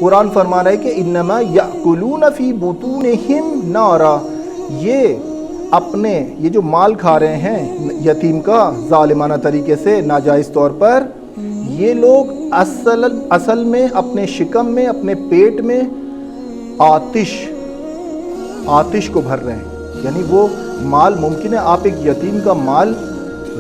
قرآن فرما رہا ہے کہ انما یأکلون فی بطونہم نارا، یہ جو مال کھا رہے ہیں یتیم کا ظالمانہ طریقے سے ناجائز طور پر، یہ لوگ اصل میں اپنے شکم میں، اپنے پیٹ میں آتش کو بھر رہے ہیں۔ یعنی وہ مال، ممکن ہے آپ ایک یتیم کا مال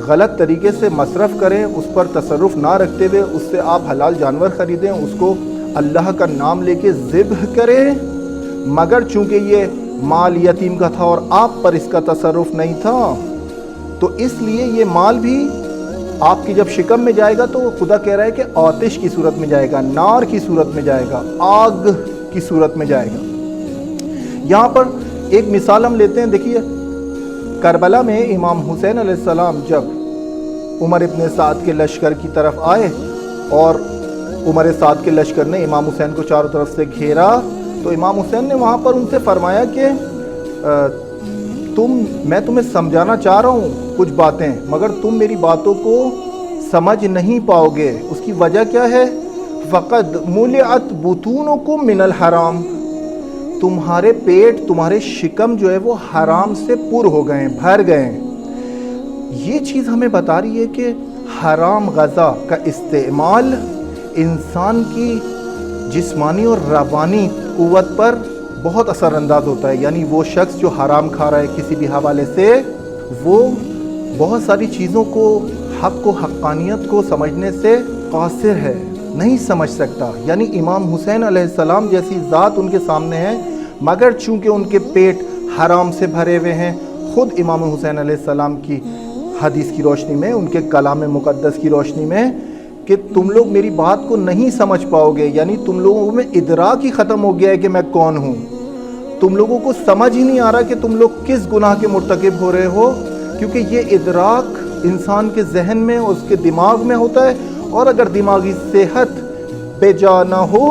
غلط طریقے سے مصرف کریں، اس پر تصرف نہ رکھتے ہوئے اس سے آپ حلال جانور خریدیں، اس کو اللہ کا نام لے کے ذبح کریں، مگر چونکہ یہ مال یتیم کا تھا اور آپ پر اس کا تصرف نہیں تھا، تو اس لیے یہ مال بھی آپ کی جب شکم میں جائے گا تو خدا کہہ رہا ہے کہ آتش کی صورت میں جائے گا، نار کی صورت میں جائے گا، آگ کی صورت میں جائے گا۔ یہاں پر ایک مثال ہم لیتے ہیں، دیکھیے کربلا میں امام حسین علیہ السلام جب عمر ابن سعد کے لشکر کی طرف آئے اور عمر سعد کے لشکر نے امام حسین کو چاروں طرف سے گھیرا، تو امام حسین نے وہاں پر ان سے فرمایا کہ میں تمہیں سمجھانا چاہ رہا ہوں کچھ باتیں، مگر تم میری باتوں کو سمجھ نہیں پاؤ گے۔ اس کی وجہ کیا ہے؟ فقد ملئت بطونکم من الحرام، تمہارے پیٹ، تمہارے شکم جو ہے وہ حرام سے پر ہو گئے ہیں، بھر گئے ہیں۔ یہ چیز ہمیں بتا رہی ہے کہ حرام غذا کا استعمال انسان کی جسمانی اور روانی قوت پر بہت اثر انداز ہوتا ہے۔ یعنی وہ شخص جو حرام کھا رہا ہے کسی بھی حوالے سے، وہ بہت ساری چیزوں کو، حق و حقانیت کو سمجھنے سے قاصر ہے، نہیں سمجھ سکتا۔ یعنی امام حسین علیہ السلام جیسی ذات ان کے سامنے ہے، مگر چونکہ ان کے پیٹ حرام سے بھرے ہوئے ہیں، خود امام حسین علیہ السلام کی حدیث کی روشنی میں، ان کے کلام مقدس کی روشنی میں، کہ تم لوگ میری بات کو نہیں سمجھ پاؤ گے، یعنی تم لوگوں میں ادراک ہی ختم ہو گیا ہے کہ میں کون ہوں، تم لوگوں کو سمجھ ہی نہیں آ رہا کہ تم لوگ کس گناہ کے مرتکب ہو رہے ہو، کیونکہ یہ ادراک انسان کے ذہن میں، اس کے دماغ میں ہوتا ہے، اور اگر دماغی صحت بے جا نہ ہو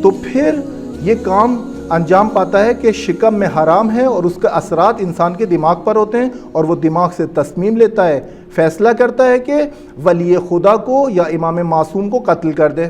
تو پھر یہ کام انجام پاتا ہے کہ شکم میں حرام ہے اور اس کے اثرات انسان کے دماغ پر ہوتے ہیں، اور وہ دماغ سے تصمیم لیتا ہے، فیصلہ کرتا ہے کہ ولی خدا کو یا امام معصوم کو قتل کر دے۔